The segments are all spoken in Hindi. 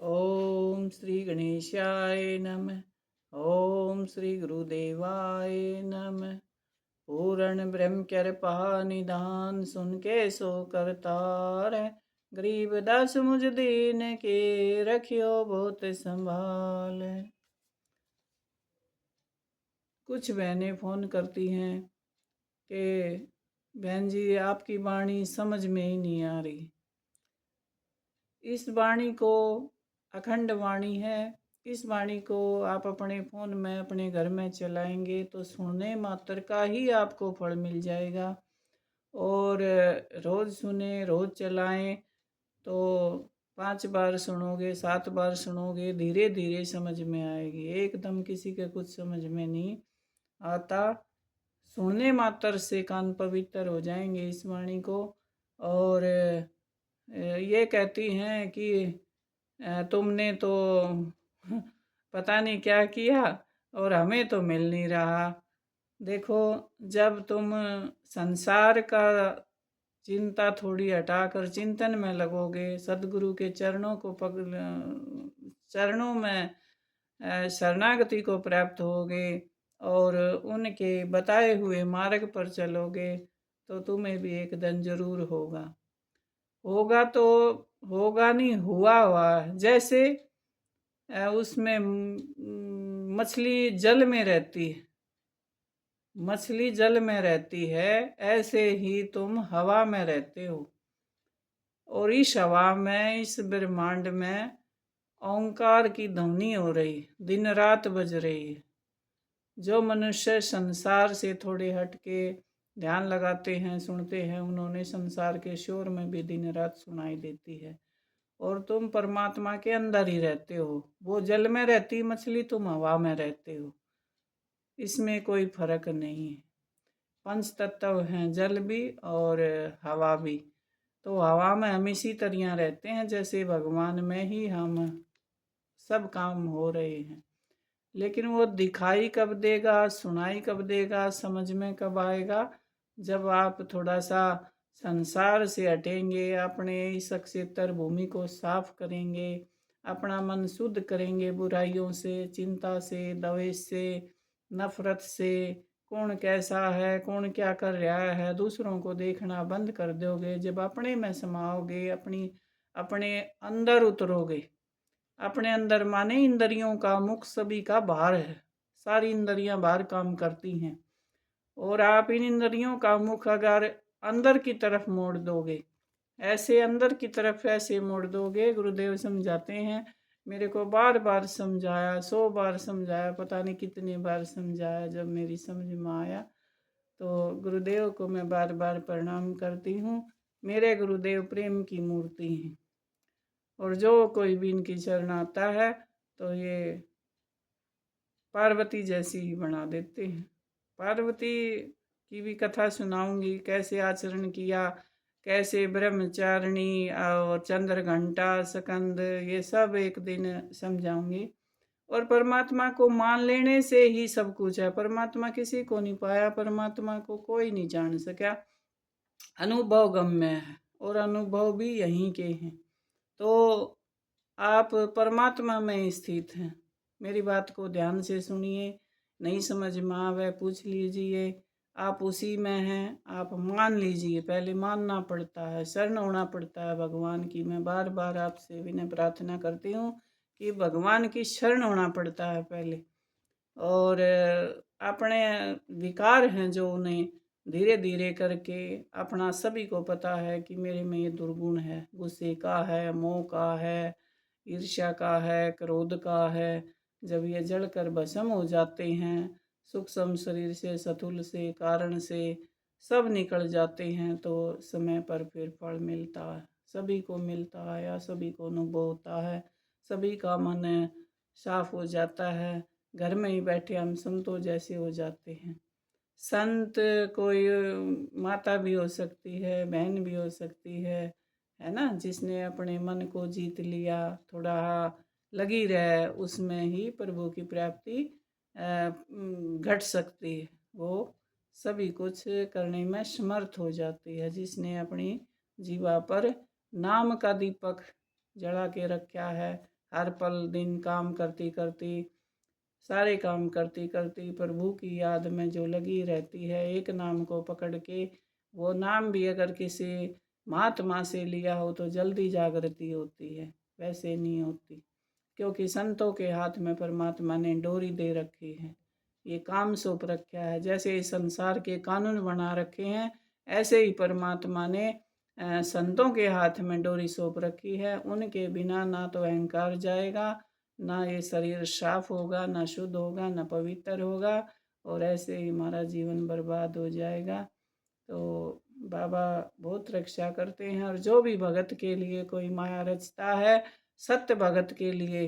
ओम श्री गणेशाय नमः। ओम श्री गुरुदेवाय नमः। पूर्ण ब्रह्म कृपा निधान, सुन के सो करतार। गरीब दास मुझ दीन के, रखियो बहुत संभाल। कुछ बहनें फ़ोन करती हैं कि बहन जी आपकी वाणी समझ में ही नहीं आ रही। इस वाणी को अखंड वाणी है। इस वाणी को आप अपने फ़ोन में अपने घर में चलाएंगे तो सुनने मात्र का ही आपको फल मिल जाएगा। और रोज़ सुने, रोज़ चलाएं तो 5 बार सुनोगे, 7 बार सुनोगे, धीरे धीरे समझ में आएगी। एकदम किसी के कुछ समझ में नहीं आता। सुनने मात्र से कान पवित्र हो जाएंगे इस वाणी को। और ये कहती हैं कि तुमने तो पता नहीं क्या किया और हमें तो मिल नहीं रहा। देखो, जब तुम संसार का चिंता थोड़ी हटाकर चिंतन में लगोगे, सदगुरु के चरणों को चरणों में शरणागति को प्राप्त होगे और उनके बताए हुए मार्ग पर चलोगे तो तुम्हें भी एक दिन जरूर होगा। होगा तो होगा नहीं, हुआ जैसे उसमें मछली जल में रहती है, मछली जल में रहती है, ऐसे ही तुम हवा में रहते हो। और इस हवा में, इस ब्रह्मांड में ओंकार की ध्वनि हो रही, दिन रात बज रही है। जो मनुष्य संसार से थोड़े हट के ध्यान लगाते हैं, सुनते हैं, उन्होंने संसार के शोर में भी दिन रात सुनाई देती है। और तुम परमात्मा के अंदर ही रहते हो। वो जल में रहती मछली, तुम हवा में रहते हो। इसमें कोई फर्क नहीं है। पंच तत्व हैं, जल भी और हवा भी। तो हवा में हम इसी तरह रहते हैं जैसे भगवान में ही हम सब काम हो रहे हैं। लेकिन वो दिखाई कब देगा, सुनाई कब देगा, समझ में कब आएगा? जब आप थोड़ा सा संसार से हटेंगे, अपने इस क्षेत्र भूमि को साफ करेंगे, अपना मन शुद्ध करेंगे बुराइयों से, चिंता से, द्वेष से, नफरत से। कौन कैसा है, कौन क्या कर रहा है, दूसरों को देखना बंद कर दोगे। जब अपने में समाओगे, अपने अंदर उतरोगे, अपने अंदर माने इंद्रियों का मुख सभी का बाहर है। सारी इंद्रियां बाहर काम करती हैं और आप इन इंद्रियों का मुख अगर अंदर की तरफ मोड़ दोगे, ऐसे अंदर की तरफ ऐसे मोड़ दोगे, गुरुदेव समझाते हैं, मेरे को बार बार समझाया, 100 बार समझाया, पता नहीं कितनी बार समझाया। जब मेरी समझ में आया तो गुरुदेव को मैं बार बार प्रणाम करती हूँ। मेरे गुरुदेव प्रेम की मूर्ति हैं और जो कोई भी इनकी शरण आता है तो ये पार्वती जैसी ही बना देते हैं। पार्वती की भी कथा सुनाऊंगी, कैसे आचरण किया, कैसे ब्रह्मचारिणी और चंद्रघंटा स्कंद, ये सब एक दिन समझाऊंगी। और परमात्मा को मान लेने से ही सब कुछ है। परमात्मा किसी को नहीं पाया, परमात्मा को कोई नहीं जान सका। अनुभव गम्य है और अनुभव भी यहीं के हैं। तो आप परमात्मा में स्थित हैं। मेरी बात को ध्यान से सुनिए, नहीं समझ में आवे पूछ लीजिए, आप उसी में हैं। आप मान लीजिए, पहले मानना पड़ता है, शरण होना पड़ता है भगवान की। मैं बार बार आपसे विनय प्रार्थना करती हूँ कि भगवान की शरण होना पड़ता है पहले। और अपने विकार हैं जो, उन्हें धीरे धीरे करके, अपना सभी को पता है कि मेरे में ये दुर्गुण है, गुस्से का है, मोह का है, ईर्ष्या का है, क्रोध का है। जब ये जलकर भस्म हो जाते हैं, सूक्ष्म शरीर से, स्थूल से, कारण से सब निकल जाते हैं, तो समय पर फिर फल मिलता है। सभी को मिलता है या सभी को अनुभव होता है। सभी का मन साफ हो जाता है। घर में ही बैठे हम संतों जैसे हो जाते हैं। संत कोई माता भी हो सकती है, बहन भी हो सकती है ना। जिसने अपने मन को जीत लिया, थोड़ा लगी रहे, उसमें ही प्रभु की प्राप्ति घट सकती है। वो सभी कुछ करने में समर्थ हो जाती है, जिसने अपनी जीवा पर नाम का दीपक जला के रखा है, हर पल दिन काम करती करती, सारे काम करती करती प्रभु की याद में जो लगी रहती है, एक नाम को पकड़ के, वो नाम भी अगर किसी महात्मा से लिया हो तो जल्दी जागृति होती है, वैसे नहीं होती। क्योंकि संतों के हाथ में परमात्मा ने डोरी दे रखी है, ये काम सौंप रखा है। जैसे इस संसार के कानून बना रखे हैं, ऐसे ही परमात्मा ने संतों के हाथ में डोरी सौंप रखी है। उनके बिना ना तो अहंकार जाएगा, ना ये शरीर साफ होगा, ना शुद्ध होगा, ना पवित्र होगा, और ऐसे ही हमारा जीवन बर्बाद हो जाएगा। तो बाबा बहुत रक्षा करते हैं, और जो भी भगत के लिए कोई माया रचता है, सत्य भगत के लिए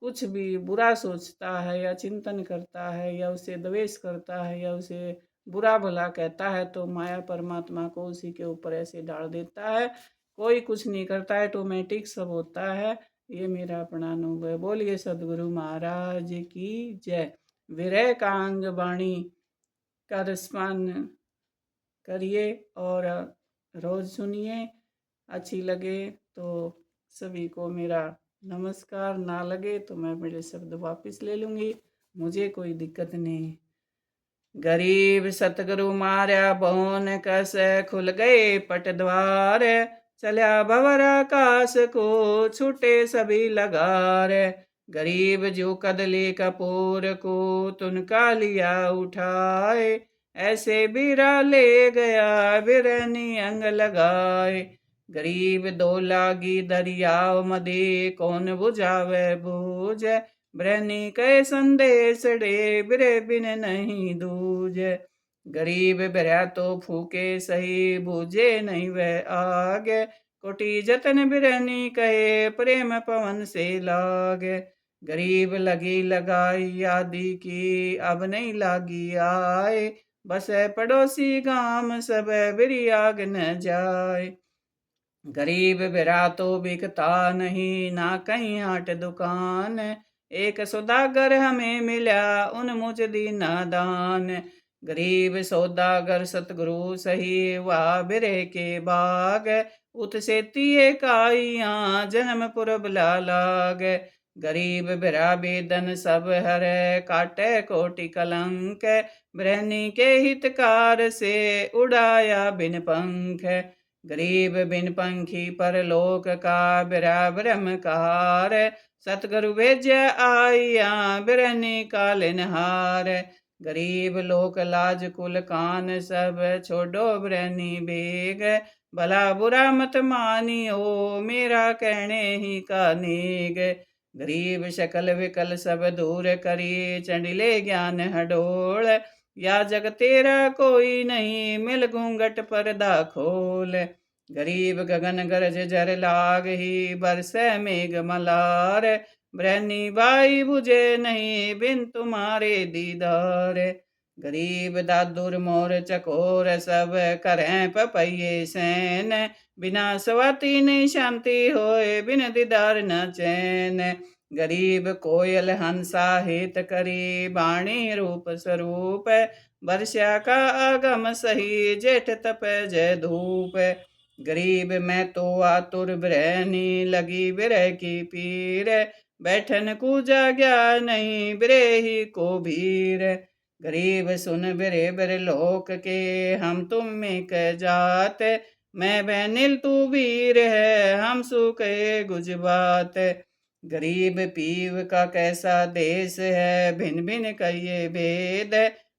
कुछ भी बुरा सोचता है या चिंतन करता है या उसे द्वेष करता है या उसे बुरा भला कहता है, तो माया परमात्मा को उसी के ऊपर ऐसे डाल देता है। कोई कुछ नहीं करता है, ऑटोमेटिक सब होता है। ये मेरा अपना अनुभव है। बोलिए सदगुरु महाराज की जय। विरह कांग वाणी का रसपान करिए और रोज़ सुनिए। अच्छी लगे तो सभी को मेरा नमस्कार, ना लगे तो मैं मेरे शब्द वापस ले लूँगी, मुझे कोई दिक्कत नहीं। गरीब सतगुरु मार्या बौन कस, खुल गए पट द्वार, चल्या भवर आकाश को छूटे सभी लगार। गरीब जो कदली कपूर को तुनका लिया उठाए, ऐसे बीरा ले गया बिरनी अंग लगाए। गरीब दो लागी दरियाव मदे, कौन बुझावे बूझ, ब्रहनी कै संदेश डे बिरे बिन नहीं दूज। गरीब बिरया तो फूके सही, बूझे नहीं वह आग, कोटि जतन बिरहनी कहे प्रेम पवन से लाग। गरीब लगी लगाई आदि की, अब नहीं लागी आए, बस पड़ोसी गाम सब बिरी आग न जाए। गरीब बिरा तो बिकता नहीं, ना कहीं हाट दुकान, एक सौदागर हमें मिला उन मुझ दीना दान। गरीब सौदागर सतगुरु सही, वाह बिरे के बाग, उत से तिये काइया जन्म पुरब लाग। गरीब बिरा बेदन सब हर, काटे कोटि कलंक, ब्रहनी के हितकार से उड़ाया बिन पंख। गरीब बिन पंखी परलोक का, बिरा ब्रह्म कहार, सतगुरु भेज आइया बिरहनी कालिनहार। गरीब लोक लाज कुल कान सब, छोड़ो बिरहनी बेग, भला बुरा मत मानियो मेरा कहने ही का नेग। गरीब शकल विकल सब दूर करी, चंडिले ज्ञान हडोल, या जग तेरा कोई नहीं मिल घूंघट पर्दा खोल। गरीब गगन गरज जर लाग ही, बरसे मेघ मलार, ब्रहनी बाई बुझे नहीं बिन तुम्हारे दीदार। गरीब दादुर मोर चकोर सब, करें पपैये सैन, बिना स्वाति नहीं शांति होए बिन दीदार न चैन। गरीब कोयल हंसा हित करी, बाणी रूप स्वरूप, वर्षा का आगम सही जेठ तप जय धूप। गरीब मैं तो आतुर ब्रहनी, लगी बिरह की पीर, बैठन को जाग्या नहीं बिरे ही को भीर। गरीब सुन बिरे बिर लोक के, हम तुम में क जात, मैं बैनिल तू वीर है हम सुखे गुजबात। गरीब पीव का कैसा देश है, भिन भिन कहिए भेद,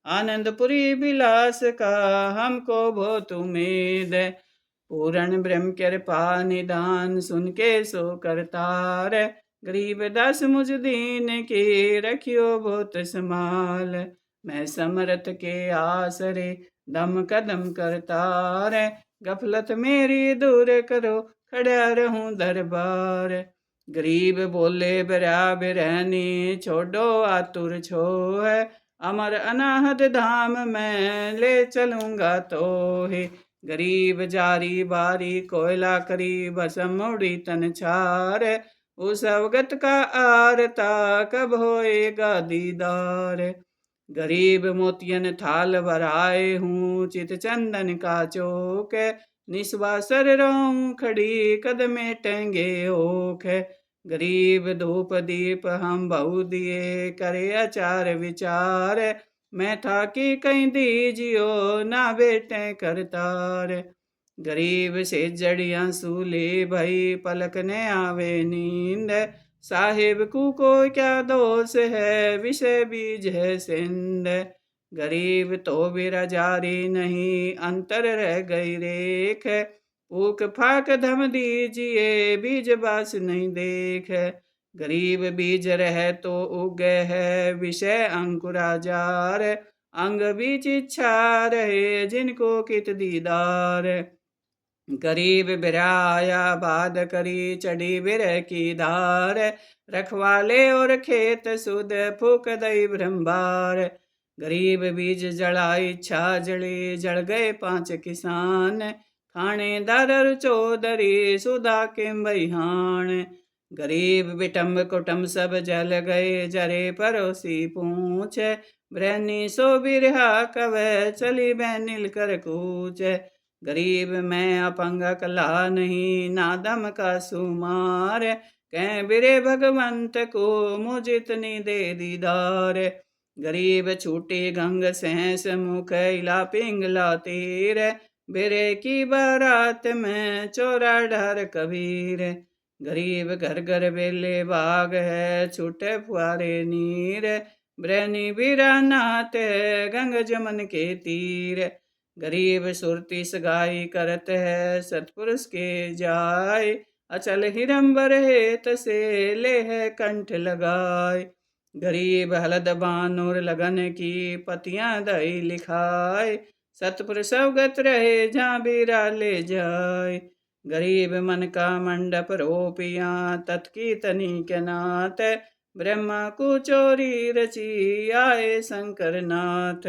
आनंदपुरी विलास का हमको बहुत उम्मीद। पूर्ण ब्रह्म कृपा निदान, सुन के सो करतार, गरीब दास मुझ दीन की रखियो बहुत संभाल। मैं समरथ के आसरे दम कदम करतार, गफलत मेरी दूर करो खड़ा रहूं दरबार। गरीब बोले बिरा बिरहनी, छोड़ो आतुर छोह, अमर अनाहद धाम में ले चलूंगा तो ही। गरीब जारी बारी कोयला करी, भसम उड़ी तन छार, उस अवगत का आरता कब होएगा दीदार। गरीब मोतियन थाल भराए हूँ, चित चंदन का चौक, निस्वासर रहूं खड़ी कदमे टेंगे ओख। गरीब धूप दीप हम बहु दिए, करे अचार विचार, मैं था कि कहीं दीजियो ना बेटे करतार। गरीब से जड़ियाँ सूले भई, पलक ने आवे नींद, साहिब को क्या दोष है, विषय बीज है सिंध। गरीब तो बिरा जारी नहीं, अंतर रह गई रेख, फूक फाक धम दीजिए, बीज बास नहीं देख। गरीब बीज रहे तो उग है, विषय अंकुराजार, अंग बीच इच्छा रहे, जिनको कित दीदार। गरीब बिराया बाद करी, चढ़ी बिरह की धार, रखवाले और खेत सुध, फूक दई ब्रह्मार। गरीब बीज जड़ा इच्छा जड़ी, जड़ गए 5 किसान, खानेदार चौधरी सुधा के बहिहान। गरीब बिटम्ब कुटुम्ब सब जल गए, जरे परोसी पूछ, ब्रहनी सो बिरहा कवै, चली बैनिल कर कूच। गरीब मैं अपंग कला नहीं, ना दम का सुमार, कह बिरे भगवंत को मुझ इतनी दे दीदार। गरीब छूटे गंग सहस मुख, इला पिंगला तीर, बिरे की बारात में चोरा ढर कबीर। गरीब घर घर बेले बाग है, छूटे फुआरे नीर, ब्रहनी बीरा नात है, गंग जमन के तीर। गरीब सुरती सगाई करत है, सतपुरुष के जाय, अचल हिरंबर हेत से ले है कंठ लगाए। गरीब हलद बानुर लगन की, पतियां दई लिखाए, सतपुरुष अवगत रहे, जहाँ बीरा ले जाए। गरीब मन का मंडप रोपिया, तत्की तनी के नाथ, ब्रह्मा को चोरी रची, आए शंकर नाथ।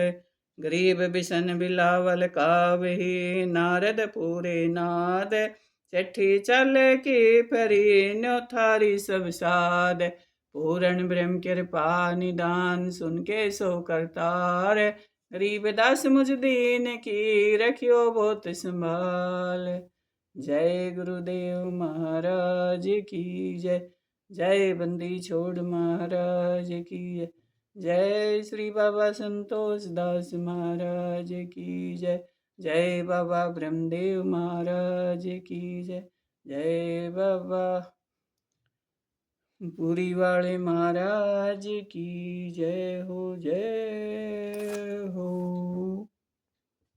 गरीब बिशन बिलावल कावही, नारद पूरे नाद, चट्ठी चल की फरी, न्योथारी सब साध। पूर्ण ब्रह्म कृपा निदान, सुन के सो करतार, गरीब दास मुझ दीन की, रखियो बहुत संभाल। जय गुरुदेव महाराज की जय, जय बंदी छोड़ महाराज की जय, जय श्री बाबा संतोष दास महाराज की जय, जय बाबा ब्रह्मदेव महाराज की जय, जय बाबा पूरी वाले महाराज की जय हो, जय हो।